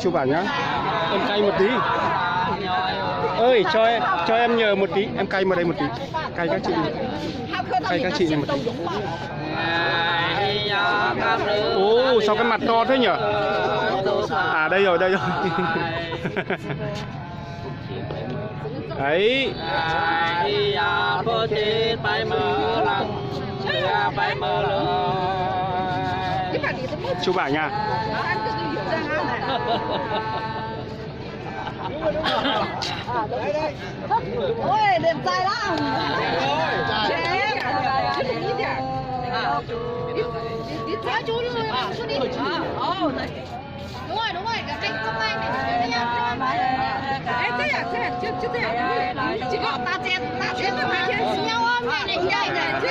Chụp ảnh nhá. Em cay một tí. Ơi cho em nhờ một tí, em cay vào đây một tí. Cay các chị. Cay các chị này một tí. Sao cái mặt to thế nhỉ? À đây rồi, đây rồi. Đấy. Chụp ảnh nha. Ôi, đẹp trai lắm. Đi theo chú đi, chú đi. Đúng rồi, anh không anh này nhá. Ê, thế à, chứ thế à. Chỉ có ta chén nhau ôm này này đây. Chứ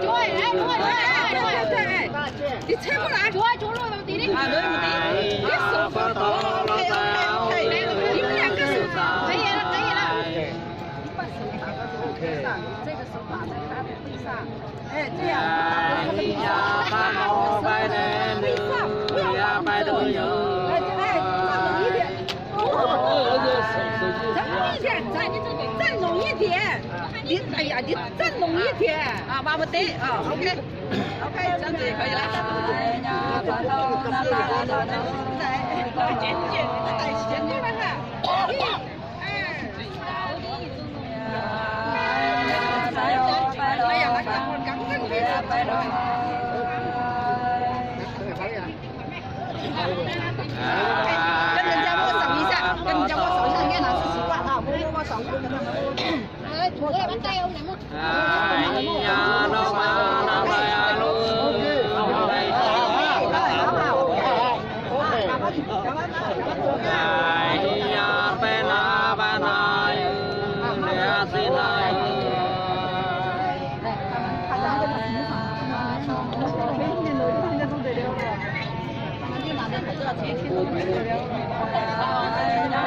chú ơi, đấy, đúng rồi. Đi theo con lại. Chú lùi một tí đi. Lùi một tí. Biết sự phật tổ. Ok. Im lặng cái sự.可以了。这个手把在他的背上，哎，这样。站拢一点，你哎呀，你站拢一点啊，把我得啊 ，OK， 这样子也可以了。剪过来哈。哎呀，我刚刚给他拍了。跟人家握手一下，越南是习惯哈，握手。土个bắt tay ông này không?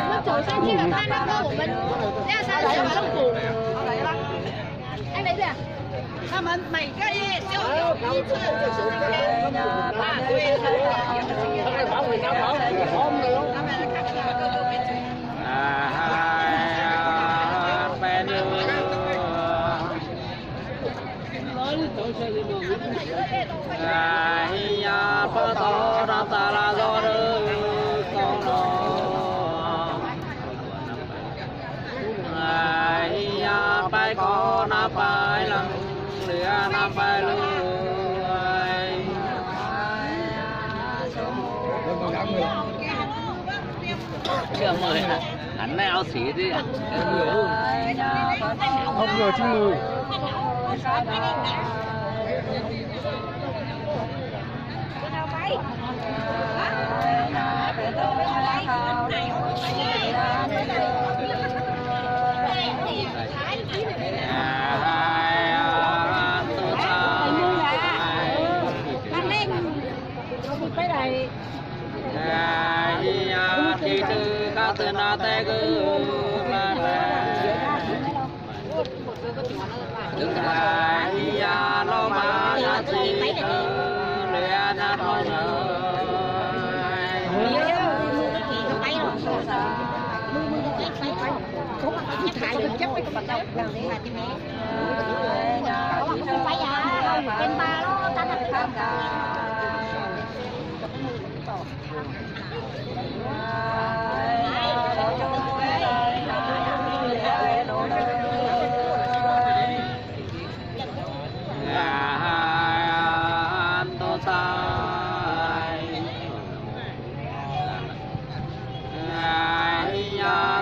Nó trồi sang kia là hai năm của mình. Đây là sao để mà lông củ. Anh lấy gì à? 他们每个月就有一次就是天大对，他们来看各个位置。ไปก็นับไปหลังเหลือนับไปเลยเชื่อมือนะหันไม่เอาสีดิKhông ngờ chứ mùi. Thì từ các tên là tê cứ là nó mà ra chỉ lừa ra thôiถ่ายเลยเก็บไว้กับเราอย่างนี้ค่ะที่นี้ไปอ่ะเป็นปลาแล้วตั้งแต่ข้ามกัน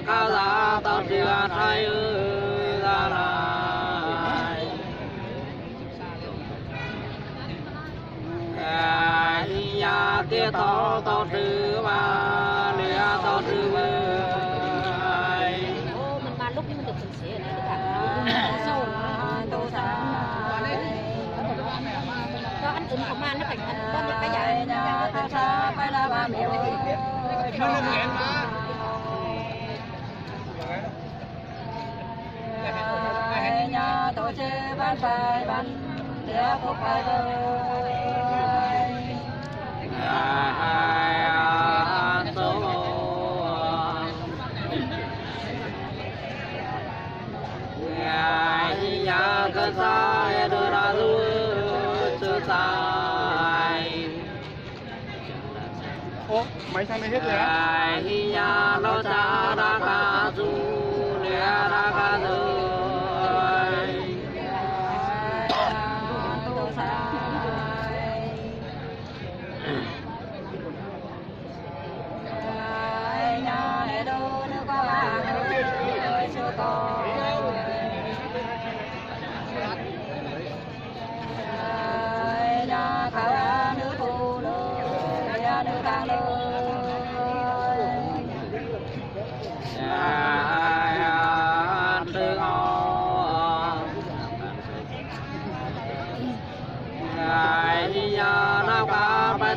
cao giá tao chưa thấy ra lại nhà tia tao trừ mà lia tao trừ mình ban lúc mình được phần xế ở đây tất cả sâu đâu ra cho ăn uống không ăn nó cảnh con đi cái dài phải là ba mẹ nhà tổ chức ban bài ban để phục bài sai Ô, máy sang đây hết rồi á. ai nhà nó cha đã ca du lìa đã ca rồi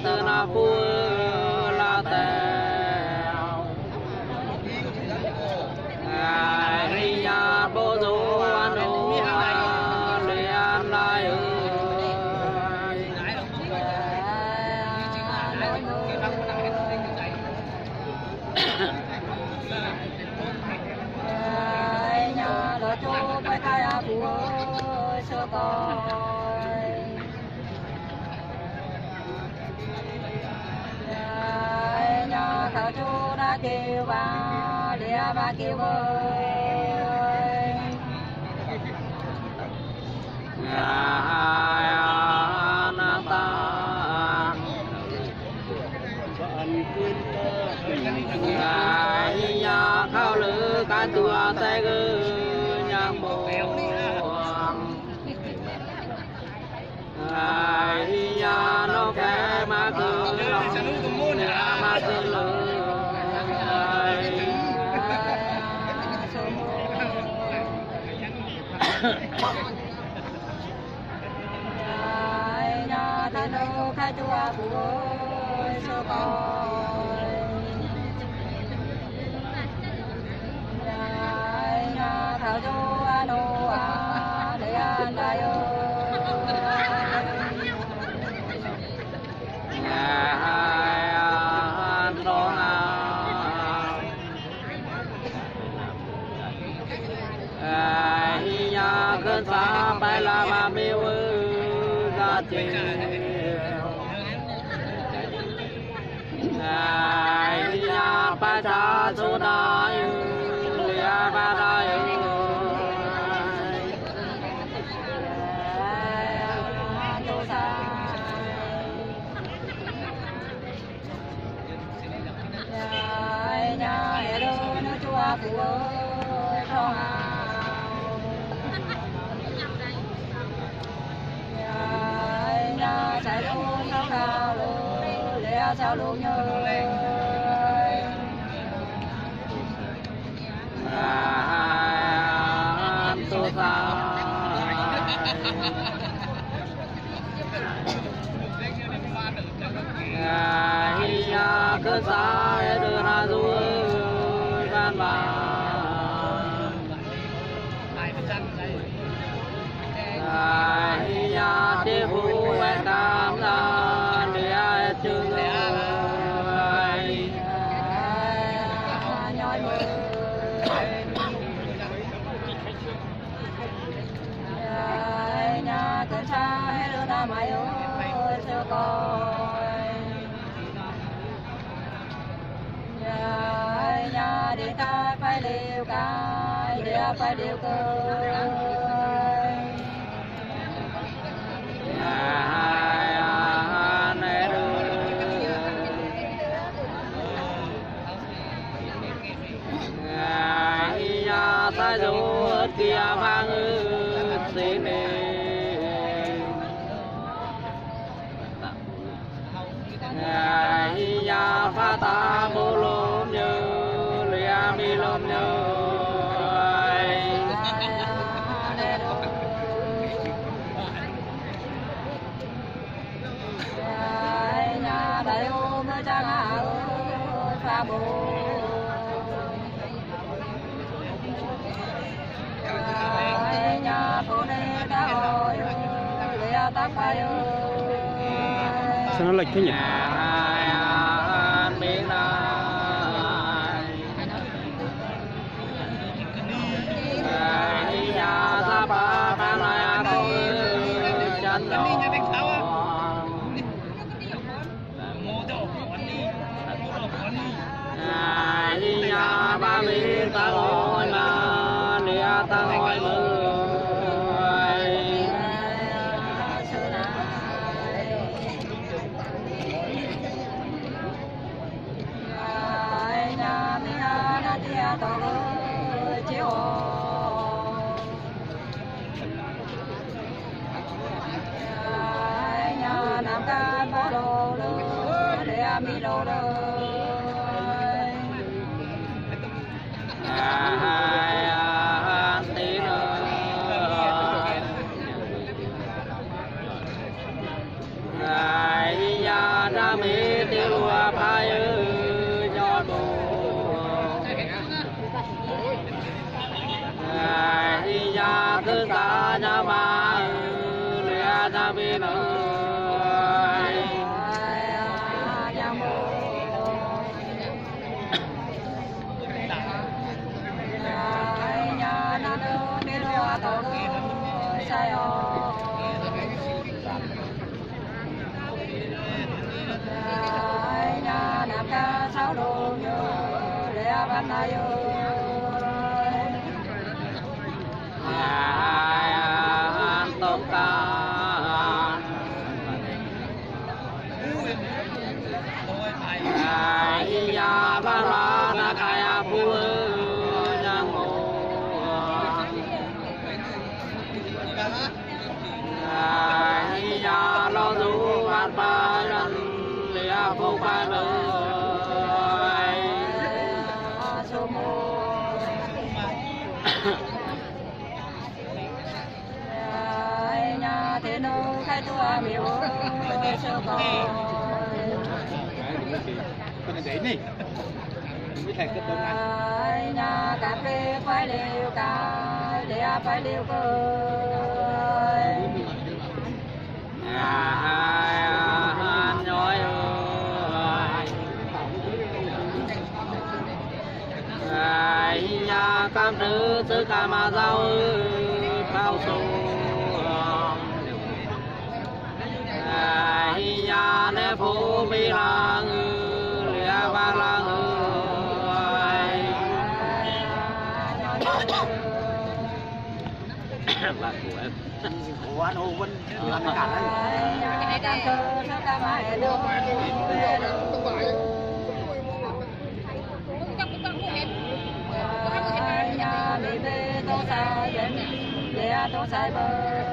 từ na phu la tèo ai nhà bố du an ô liền lại nhà lo cho phải khai phu sơ con thảo chú đã kêu ba địa ba kêu ơi na ta nhà khao lư cái tua tay gư nhang bồ nhà nó cái mà cứ lòng nhà mà cứ lư nhà ta đâu khai chùa của số con nhà thảo chùa nô à để ăn đại nhà cơn xa bay là mà miêu ra chiều nhà ba cha số đại lia ba đại nhà ở đâu nó chùa của con nhà chạy luôn nó cao luôn lẽ sao luôn nhớ tôi sao nhà cứ xa đưa ra du van nhà chế phụ em cảm ra để chừng nhói mưa nhà cơn xa đưa ra mày ơi cho coi nhà để ta phải liều cái để phải liều cơ ta dù kia mang xin nhà pha ta bô lôm như lia mi lôm như nhà đại ôm cha ngà pha bô nhà phụ nữ đã ngồi lia tóc bay sao nó lệch thế nhỉ? Nhà ta ba ba này con chân mi lô rồi tí nữa ya ra mi tiêu lúa phai cho bù ya thứ ta nhà ba lúa ra mi nữa ya ba ra na kaya phu nhang mô ya lo du an ba ran lia phu ba lo nhà thế nô khai tua miếu sơ bò để này mới thành cái tôm này nhà cà phê phải liều cả để phải liều cơ nhói nhà cam trứ sứ cà ma rau phao sù nhà nè phố bi lang lia ba lang bà của em của anh Hồ Vinh làm cả đấy nhà bị bê tô sa đến để tô sa bơi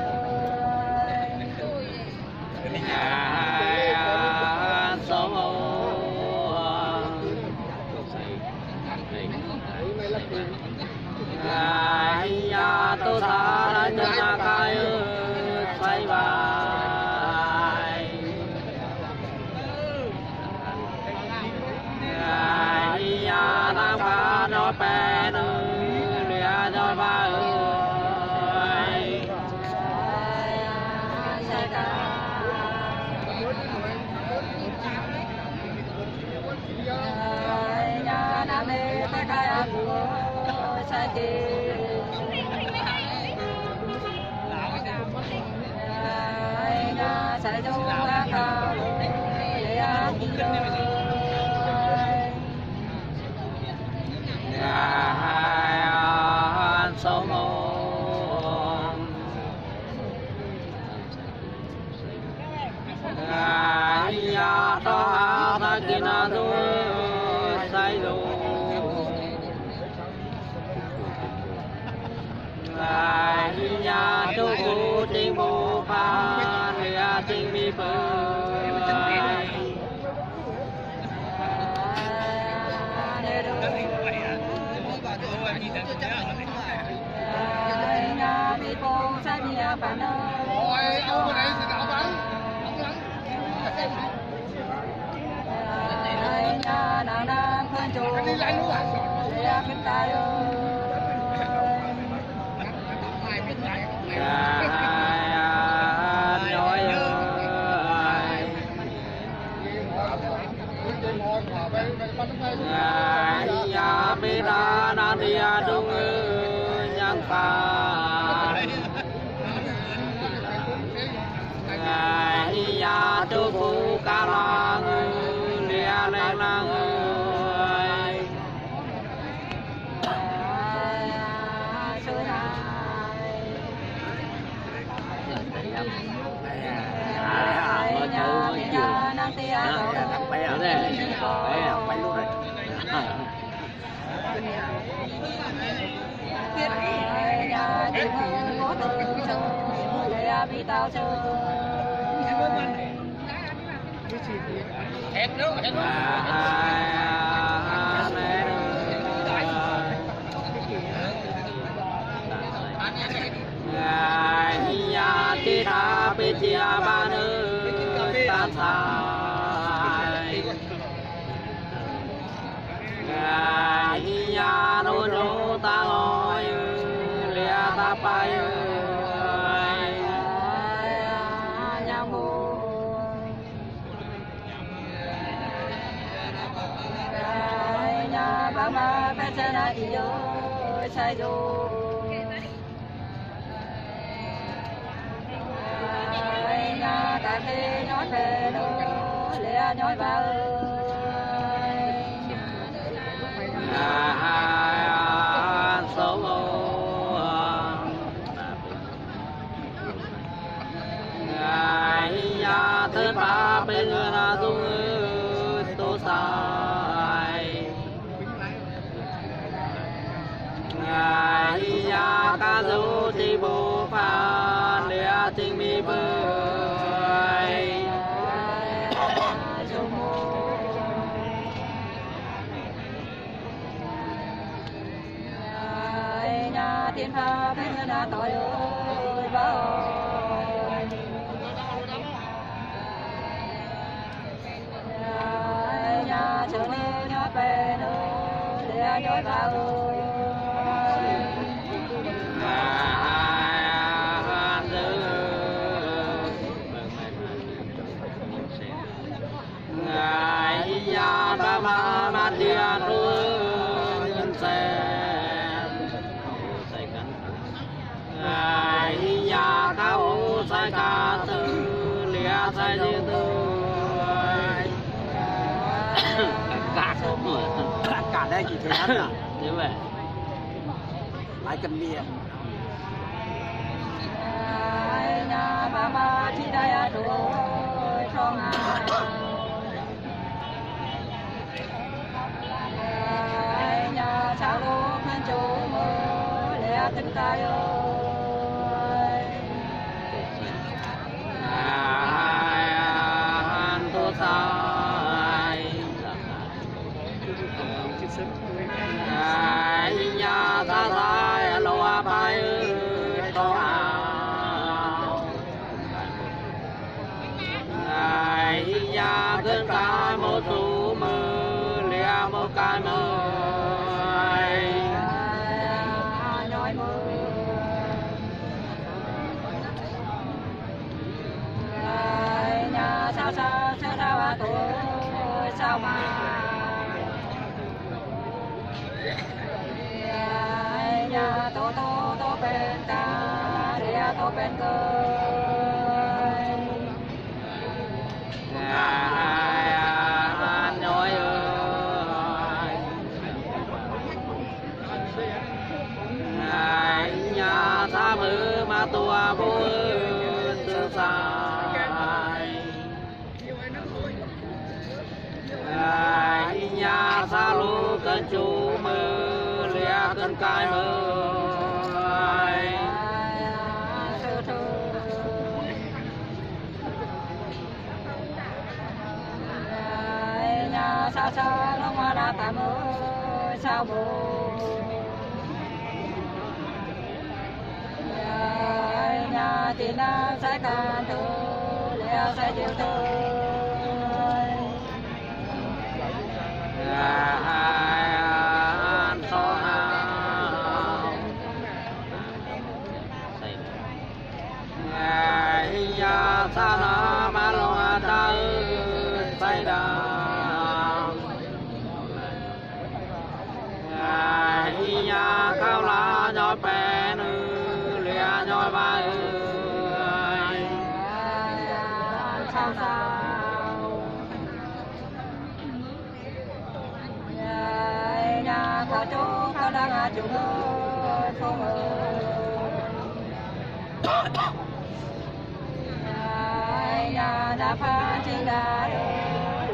sống nhà tô sa đã cho nhà cái say bài nhà đang phá nó bè nữa lìa cho ba ơi nhà nam đi tới cái của sai kia nhà sai đâu ra cả để ăn sống nhà ta ta kia na tu sai đâu nhà tu cô tình bố pha lìa tình mi bơi nhà mi bố sai mi à bạn ơi ông cái này thì đạo bắn nhà nàng đang phân chủ lìa bên ta nhà mi ra na đi đúng nhang pha nhà tu phu ca lang lia lên lang hết Ti tha pe chia ba nữ ta sai ngài ya nô nô ta ngồi lia ta bay nhà mô nhà ba ba pe cha na ti yo sai yo ta thế nói về nó lẽ nói ba ơi số ngày nhà thứ ba bên là dung tô sai ngày nhà ca dấu đi bộ pha lẽ tình mi bơi thiên pha bên đã tội ơi ba ơi nhà chờ mơ nhót về nơi để nhót ba ơi ngày nhà ba ma tiền ơi nhân ngày nhà cao sai ca tư lia sai di tư cả đây chỉ thế à như vậy lại cầm miệng nhà ba ba chỉ đây rồi trong nhà sao luôn khăn chú mơ lia tinh tay ơi tu sai nhà ta sai lo bay to áo nhà cơn ta một số mơ lia một cái mơ sao sao sao sao tôi sao mà nhà tô bên ta để tô bên cơ nhói ơi nhà ta mơ mà tua bố từ xa nhà xa lô cơn chú mơ lia cơn cai mơ nhà xa xa nó mà đã tạm mơ sao bố nhà thì na sẽ càng thơ lia sẽ chịu thơ nhà sa na ma lo ta say đà nhà cao la nhoi pe nữ lia nhoi ba ơi sao sao nhà có chỗ cao đang chủ ơi không ơi nhà đã pha trên đá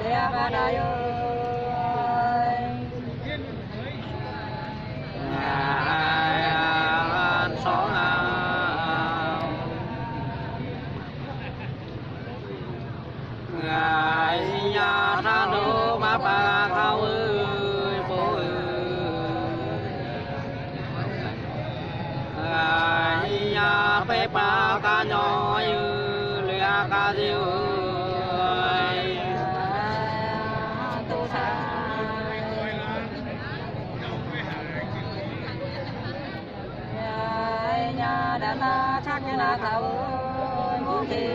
lia ba đá ơi xó nào ngày nhà ra đời bà khao ơi bố ơi nhà bé bà ca nhỏ ơi lìa ca diêu ơi tu sa nhà đã na chắc là thảo ơi bố thì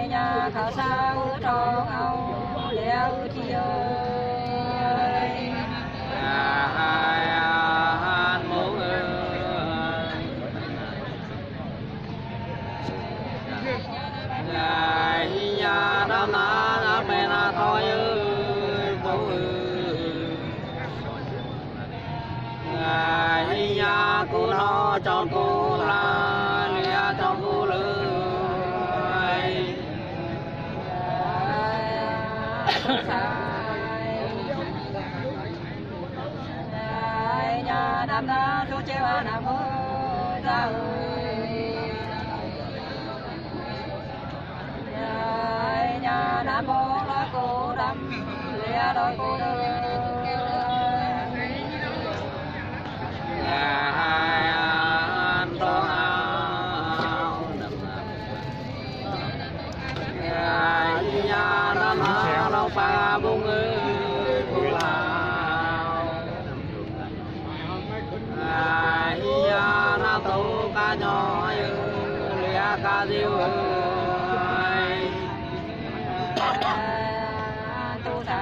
nhà thảo sa ư tròn âu leo chi ơi han mô ơi nhà đam na bè na thôi ơi bố ơi nhà cô nó cho cô là lia cho cô lưới nhà nam na chú chế ba nam ơi ra ơi nhà nam bố nói cô đâm lìa đôi cô đơn nhà nam na lâu ba bung ơi cô lao nhà na tô ca nhỏ lìa ca diêu ơi tu sa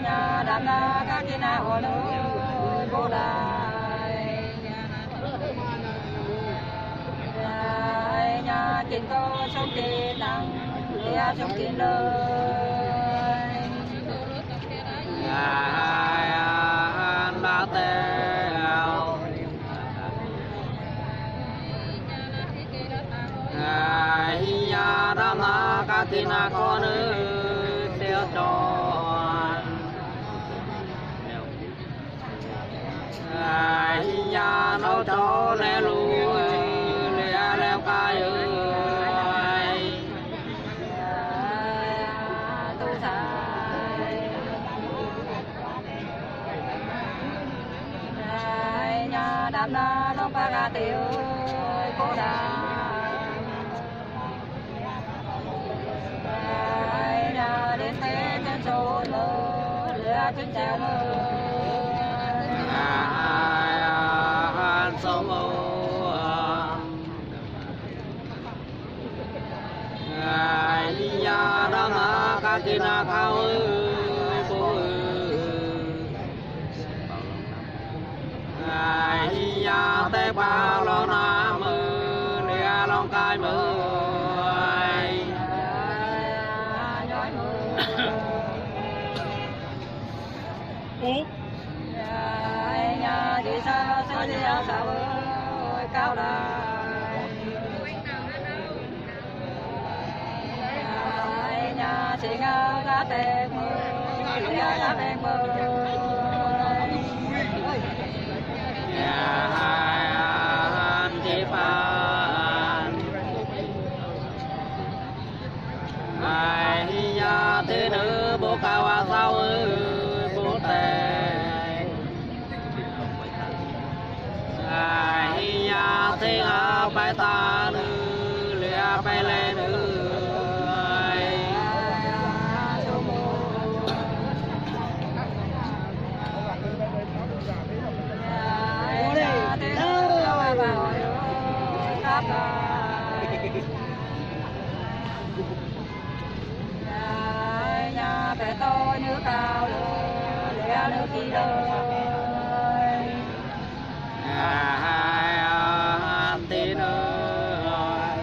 nhà đam na các kia na hồ lưới bố đại nhà tiền có sống tiền năng lìa sống tiền lời la tèo nhà đam na các kia na con ơi tiêu tròn nhà nó cho lẽ lùi lẽ leo cay ơi tu sa nhà đam na nó ba ga tiêu cô đà nhà đến thế trên số lớn lửa trên treo sông nhà đam na ca kia na khao ơi bố ơi nhà té bao lo nam ơi lìa lòng cay mơ nhà đi xa xa đi xa ơi cao đài nhà chị ngao ra tên mơ ra tên mơ nhà hai chị phan hai nhà thế nữ bố cao sao ơi bố tè nhà thế áo bài ta nữ lìa bài lê nữ nhà bé tôi nước cao lửa nước chi đời tin ơi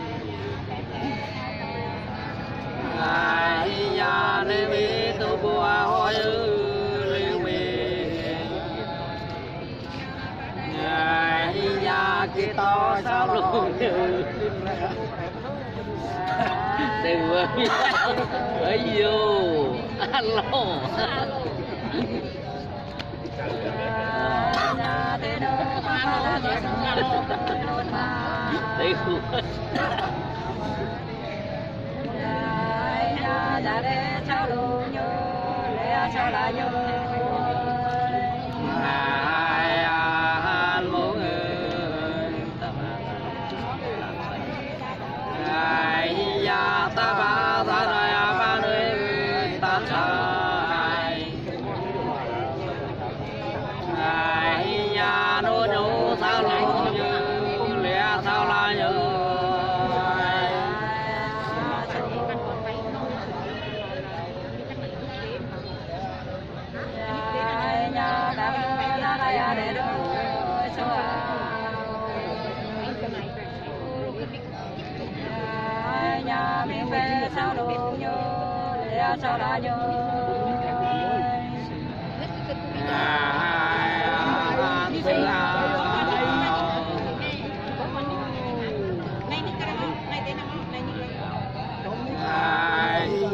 nhà đi bị tu bùa hỏi lưu mình nhà kia to sao luôn đừng ấy vô alo nhà thế đâu Đấy ta ba ta ra ba nơi ta sai nhà nô nô sao lo như lẽ sao la như nhà đã ra để đó nhà miền về sao đồ như lẽ sao la như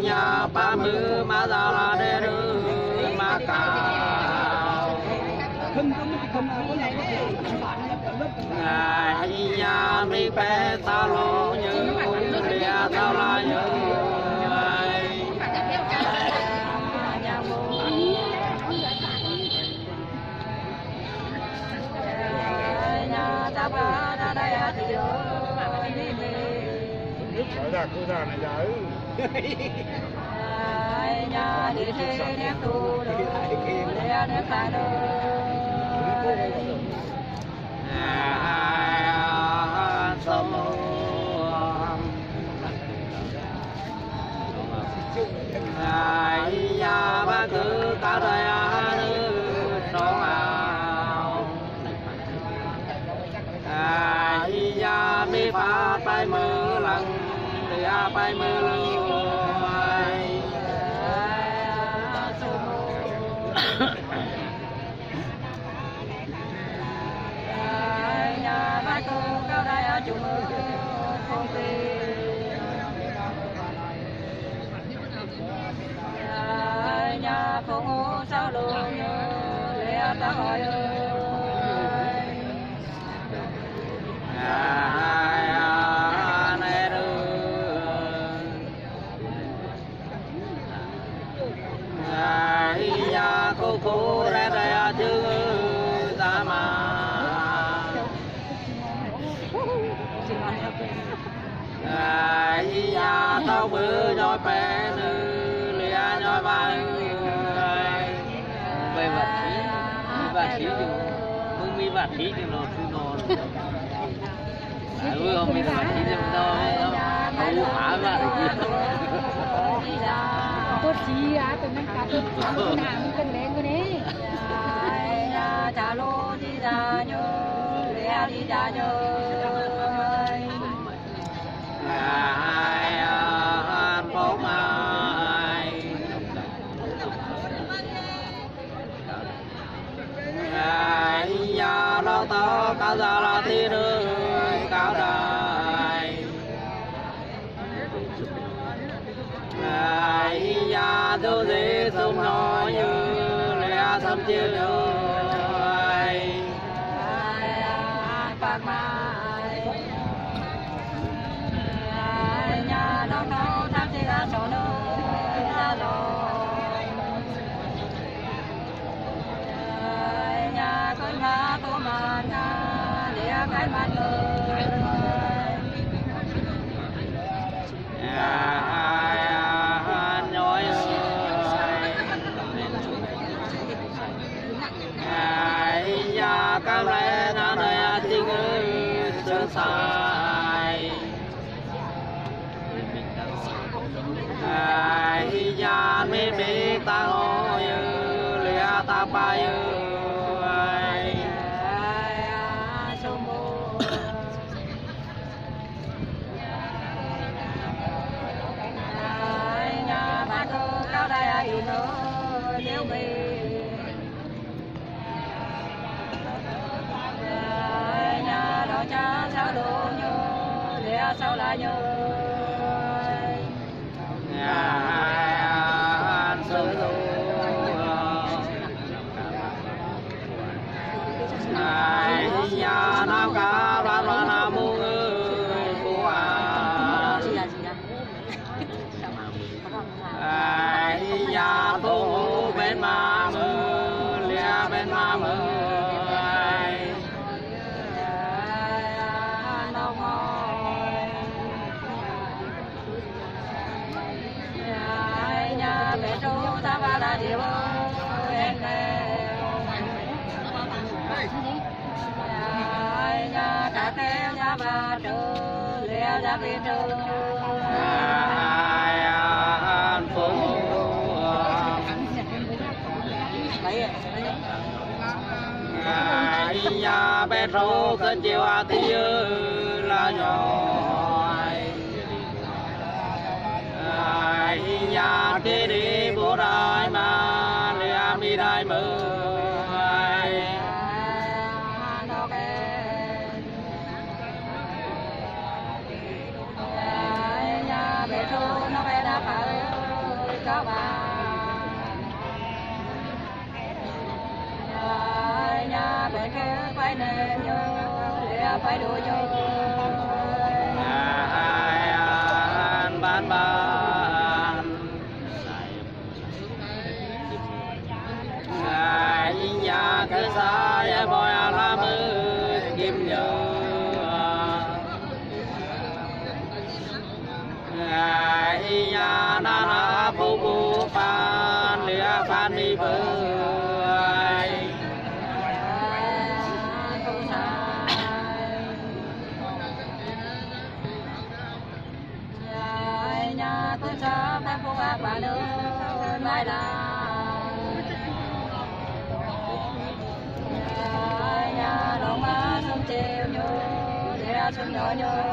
nhà ba mươi mà ra là để đưa mà cao nhà mi bé sao lo như lìa sao la như nhà ta ba ra đây thì ra cô ra này giờ nhà đi thế nét tu đồ để nét ta đồ sông nhà ba cứ cả đời nữ sống nhà mi phát bay mưa lăng nhà bay mưa lùi nhà ba cô cao đây ở chủ mơ không đi nhà phố ngô sao luôn lẽ ta hỏi nhà cô ra đây chứ ra mà nhà tao bữa nhoi bé nữ lìa nhoi ba về vật khí không mi vật khí thì nó thu non không mi vật khí thì đâu không phá vật gì tốt gì á tụi mình cả tụi nàng cần đến cái đấy trả lô đi ra nhớ lẽ đi ra nhớ phố mai nhà lo to cao ra là thiên cao đài nhà tôi dễ sông nói như lẽ thâm chiêu đời bạc mai nhà đâu đâu tham gia ra sổ nơi ra rồi nhà con ngã tô mà ngã lẽ cái mặt người nhà cam lẽ na này tình sương sai nhà mi mi ta ngồi lìa ta bay nhà ba cô cao đây nữa nếu mình nhà đó cha sao đồ nhớ lẽ sao lại nhớ nhà sơ đồ nhà nam ca ra ra nam mô ơi phù à ai ya tu bên ma mơ lia bên ma mơ nhà bé rô cơn chiều à thì là nhỏ nhà kia đi bố đại mà lia mi đại mơ nhà bé rô nó bé đã phải các bạn nhà bên kia phải nè nhớ để phải đuổi nhớ anh ban nhà cứ xa bòi làm kim nhớ nhà na phụ phụ phan lìa phan đi bơi tôi cho phép phụ các bạn ơi mai là nhà đồng má sông chiều nhớ để xuân nhỏ nhớ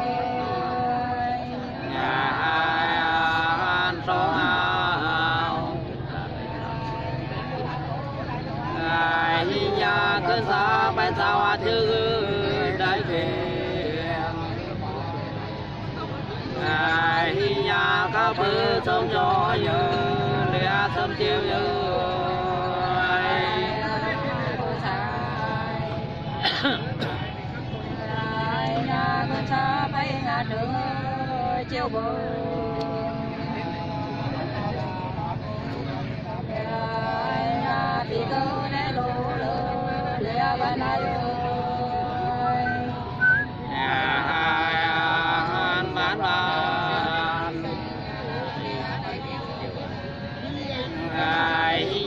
nhà ăn số nào nhà cứ xa bên sao chứ đại nhà cá bự sông gió nhớ lia sông chiều nhớ nhà con xa bay ngã đường chiều bờ nhà thì cứ để lù lù lia bên này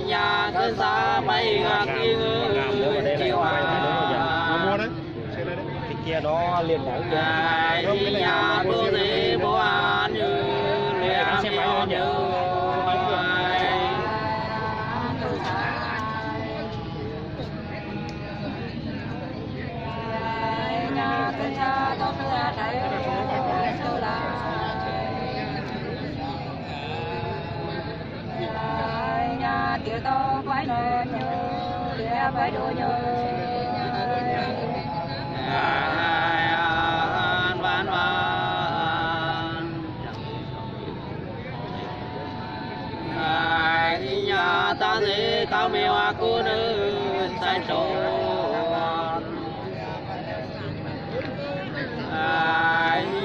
nhà cứ xa bay ngạc nhiên chiều mua đấy cái kia nó liền đảo nhà tôi thì bố ăn như liền nhỏ như nhà cứ xa tôi ra thấy kia to phải nè nhớ để phải đùa nhớ van nhà ta thế cao mèo cô nữ sai trộn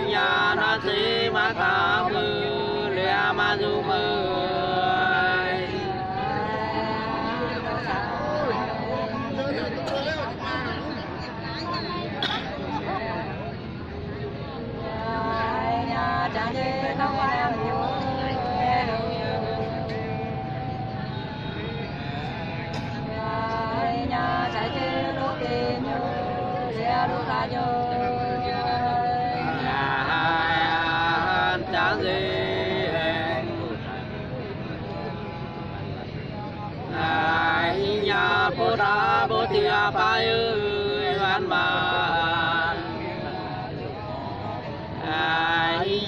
nhà na thế mà cả mưa lìa mà du mưa chẳng để không ai hiểu nhà chạy chơi lúc đi nhớ sẽ lúc là nhớ chẳng gì nhà bố ta bố tia bay ơi văn bản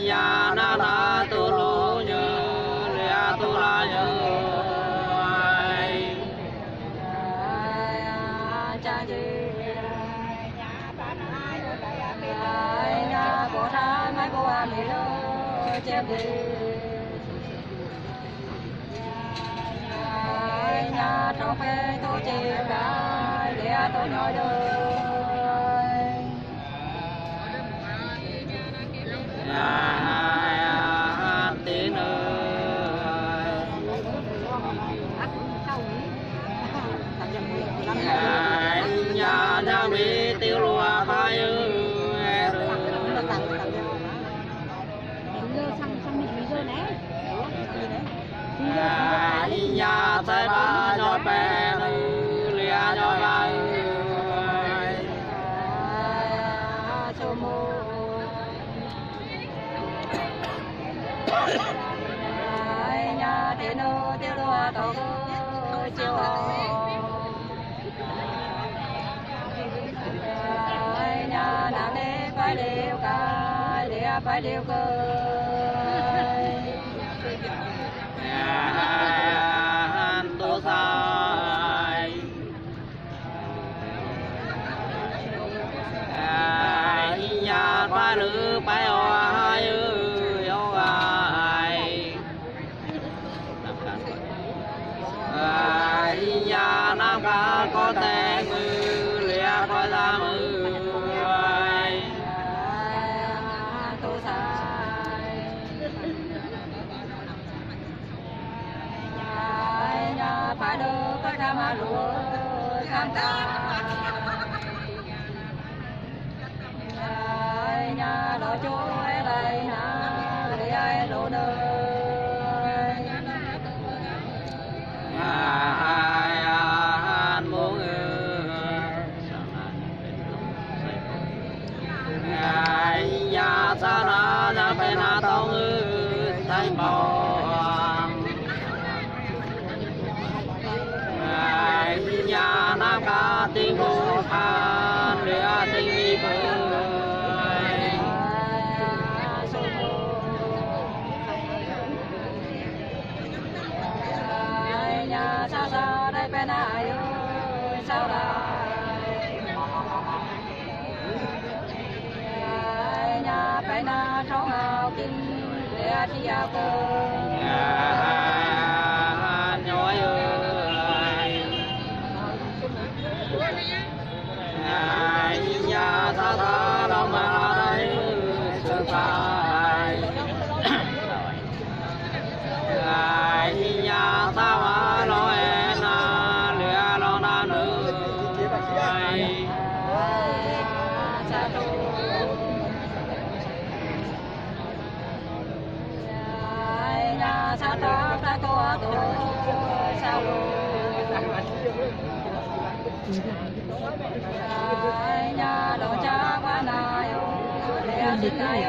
nhà na na tu lô nhớ lia tu la nhớ cha gì nhà bố ta mai bố ăn đi đâu chép đi nhà trong phê tôi chịu đã lia tôi nói đời nhà phải điều cơ tu sai nhà phải lữ phải oai nhà nam ca có tè mưa lìa coi ra mưa tu sai nhà phải được cái cam lúa cam ta nhà lo chuối đây nhà để ai lo đời nhà sa na na pe na tông thay bò nhà nam ca tình vô phan lìa tình đi nhà sa sa đây pe na sao nhà phải na trong ao kinh để đi ao cơ nhói nhà sa sa đâu mà đây sự phải nhà sa mà nói na lìa lo na nữ sa ta ta to sao nhà đồ cha qua này để xin này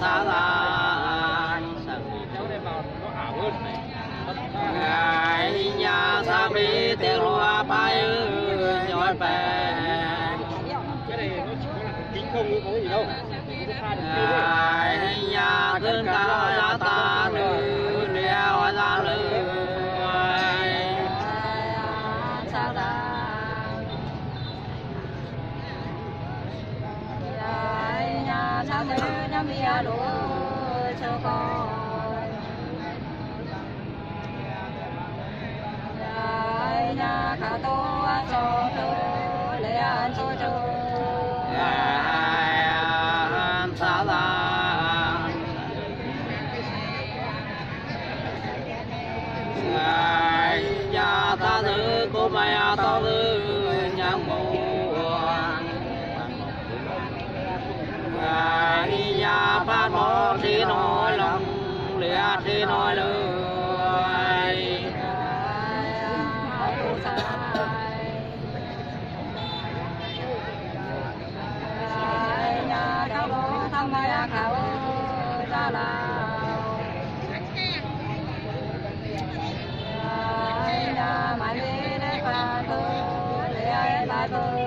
sa la nhà sa bi tiếng loa bay nhói bè cái này nó chỉ có là kính không có gì đâu nhà cơn ca ta lư leo ra lư sao nhà sao thế nhà mía lúa cho con nhà cả tô cho tôi lấy ăn cho sa la nhà ta thứ cô mày tao thứ nhà buồn nhà phát một thì nói lòng lìa thì nói lời nhà đâu đó thằng mày khảo ra là nhà mày đi để qua tôi để ai lại tôi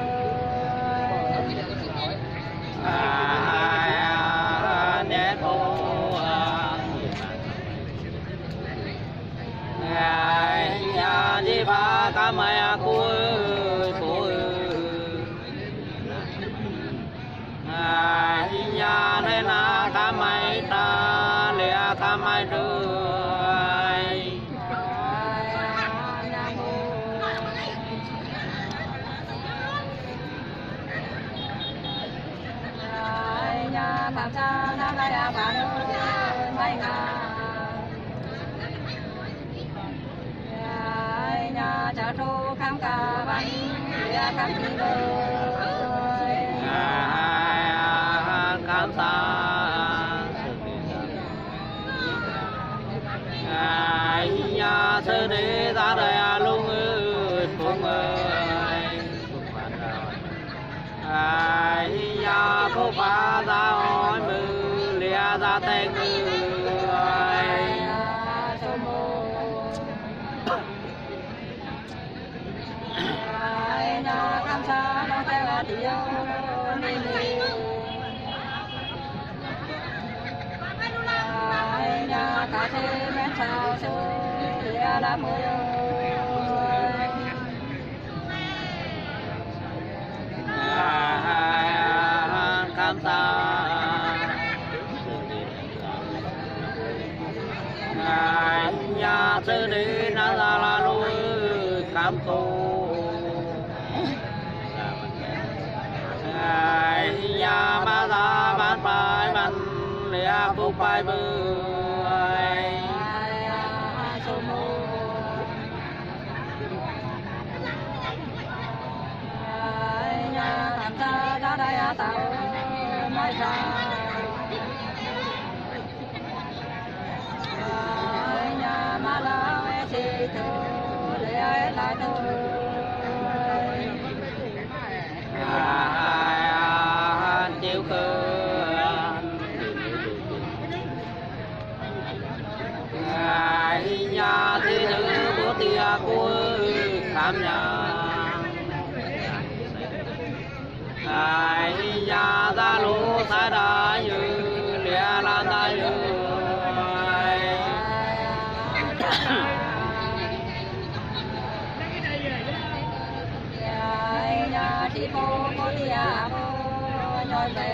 để cô nhà đi ba cả mày cô nhà này là cả mày ta lìa cả mày đời nhà phạm sa năm nay là bạn mấy nhà chợ trâu khám cả bánh lìa khám đi cảm ta nhà sơ đi ra đời luôn phụng ơi nhà phúc phá ra hỏi mưa lìa ra tên người nhà cảm sa nó theo là điều cả thế men sao sư địa đã mưa cam ta nhà sư đi na la lui cam tu nhà ma la ban bài ban lia phúc bài bơi nhà tham gia đã đại tạo mai ra nhà ma la mẹ chị tu để lại tu chiếu cơ nhà thì nữ bố tia của khám nhà nhà ra lũ xa đá như lìa lan ta như nhà thì cô tia nhoi về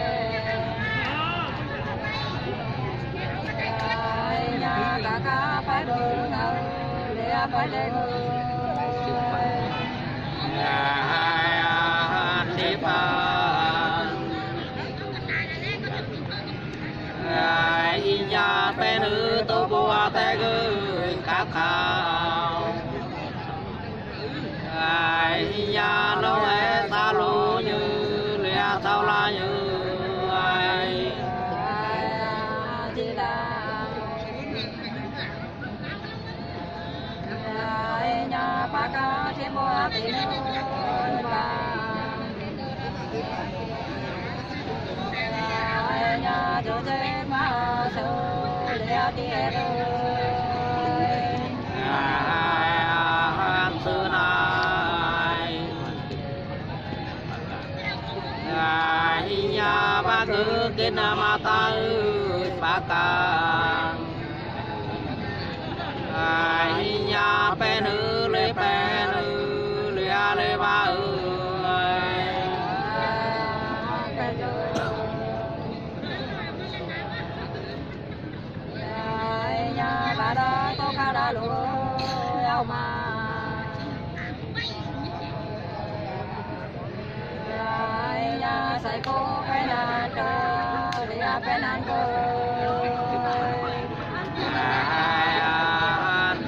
nhà cả phải đường nào để phải lên đi phan nhà bé nữ tô bùa té gửi các khảo nhà lâu é xa lô như lìa sao la như nhà ba ca thêm mua tiền nhà chỗ chơi mà sầu để tiền xưa này nhà ba cứ kiến ma ta ba ca nhà bé nữ lê bé nữ lìa lê ba nhà ba đó có ca đã lúa mà nhà sai cô phải là trời lìa phải nan cô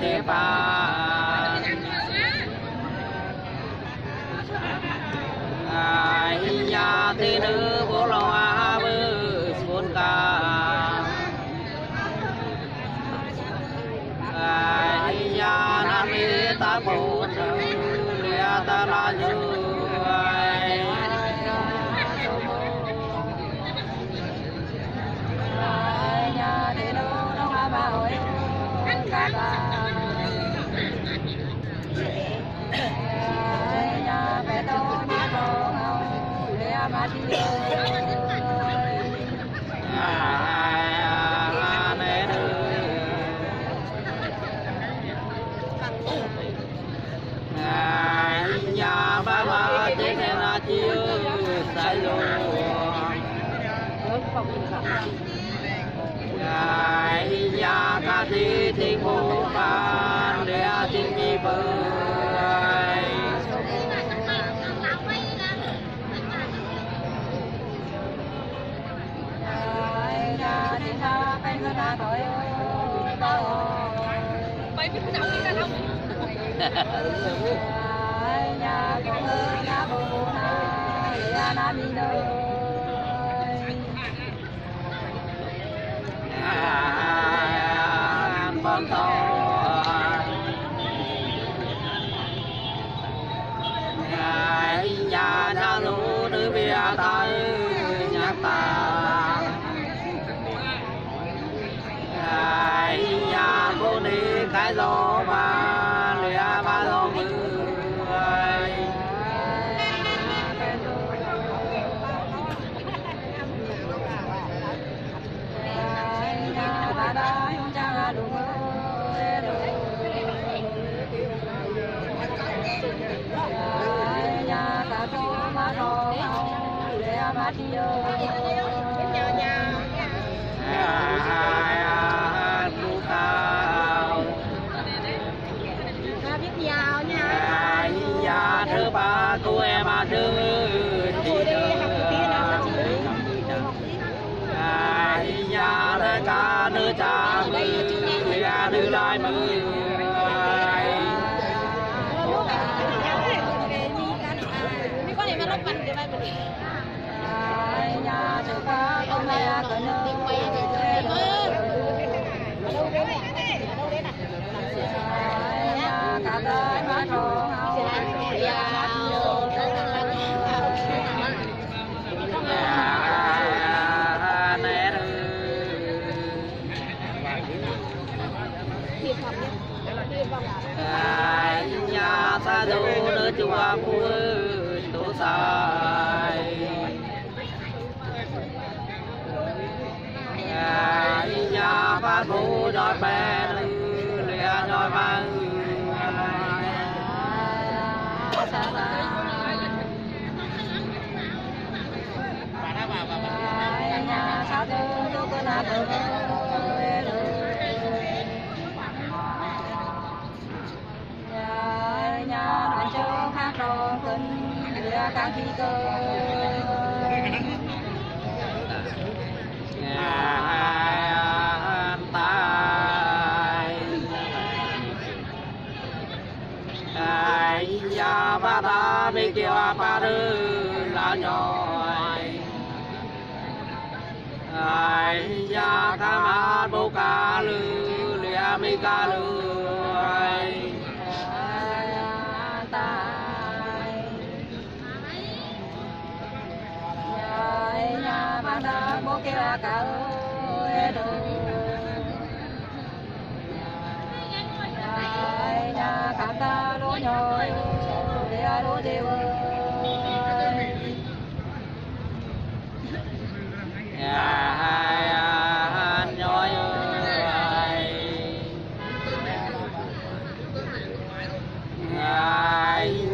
đi phan nhà thì nữ bố lo a bư xuống ca nhà nam mi ta bố lìa ta la như nhà thì nữ nó hoa ba hồi ca ba nhà bé đâu má đâu lìa má đi nhà ba ba trên là chiếu sai lô nhà ca thì phố phan để tin mi bơi nhà thì ta phải người ta gọi bay biết nào đi ra đâu nhà con ơi nhà bố na na mi đâu con to nhà na lũ nữ bia tay nhạc ta nhà cô đi cái gió mà lìa ba gió mưa nhà ba đã không cha lũ nhà cả trâu má trâu để má đi bu cao biết giàu nha nhà thứ ba cô em à thứ nhà đây cả nữ cha mưa nữ lại mưa nhà chợ cá con mẹ con nhà cả cái má tròn nhà xa đâu nữa chùa mua tổ sai nhà ba bố đòi bé lìa đòi mang nhà sao tôi có là nhà đoàn chơi khác rồi cần các khí cơ nhà ba ta bị kêu ba đứa là nhoi nhà ca ma bố ca lư lia mi ca lư nhà ba ta bố kêu cả ơi nhà cả ta lúa nhồi để lúa tiêu nhoi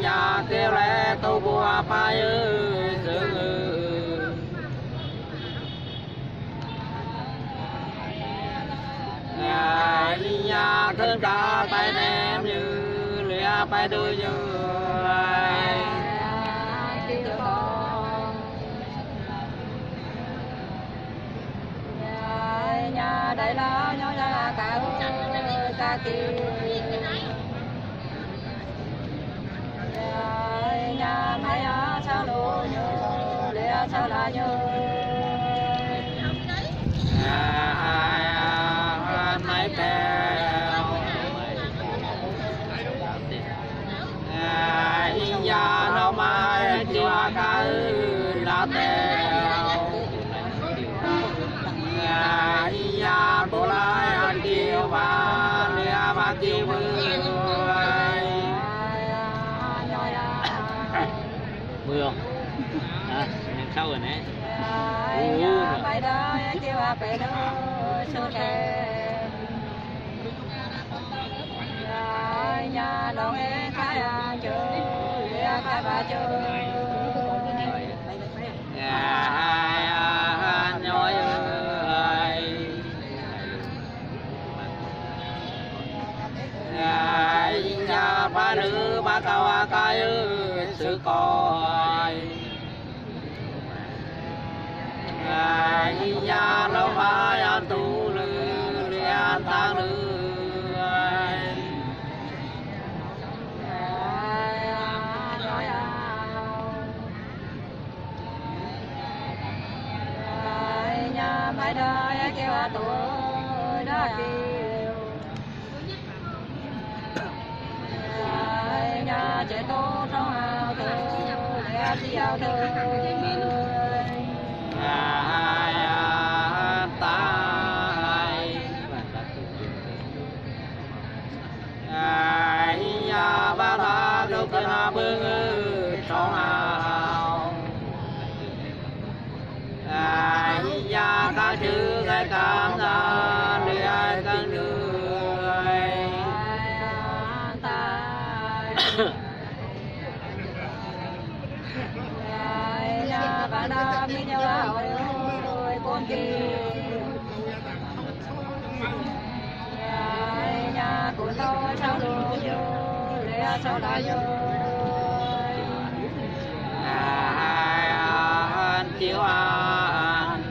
nhà kêu lẽ tôi bùa phai ơi nhà thân ta tay em như lìa bay đôi như nhà đây là nhỏ nhà cả ca kia nhà mày sao lộ nhớ lìa sao là nhớ máy kèo nhà nó mai chưa cái lá tèo nhà bố lai ăn kêu và lia ba kêu mưa không? À, sau rồi nè. Nhà bay đó kêu bé đó sơ kè nhà đón em khai chơi khai ba chơi nhoi ơi nhà ba nữ ba cao cái ơi sự coi nhà nó ba ăn tu lư ăn tang lư nhà bay đó kêu tôi đó kêu nhà trẻ tô trong ao thơ để đi ao thơ nhà ba ta đâu cần bưng trong ao nhà ta chữ cái cam ra để ai cần được đi nhau ơi con đi nhà của tôi sao đồ vô để sao lại vô an chiếu an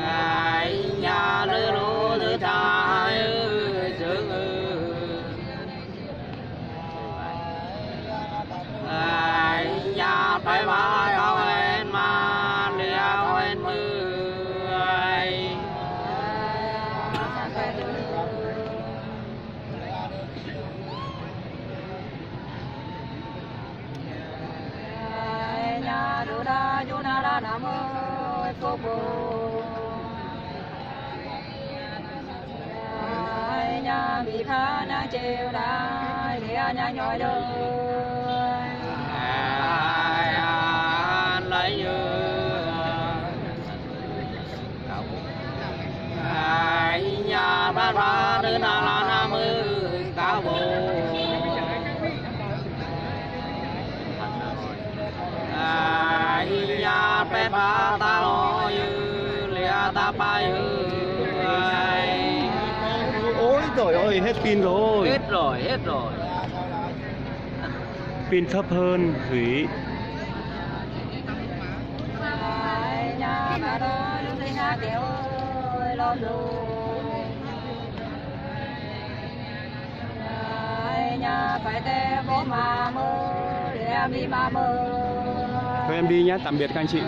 ai nhà lư lú lư trai ơi sướng ai nhà phải mai hoen mà lia hoen mưa ai nhà đồ đa du na đa nam ơi cô bồ nhà bị khá na treo đai để nhà nhoi đời ai an lấy như ai nhà ba ba đứa nào là nam ơi cao bồ ai nhà bé ba ta lo như lia ta bay ai Ôi trời ơi, hết pin rồi. hết rồi Pin thấp hơn Thủy. nhà bà đó lúc đi nhà kéo ơi lo nhà phải té bố mà mơ để em đi mà mơ Thôi em đi nhé, tạm biệt các anh chị.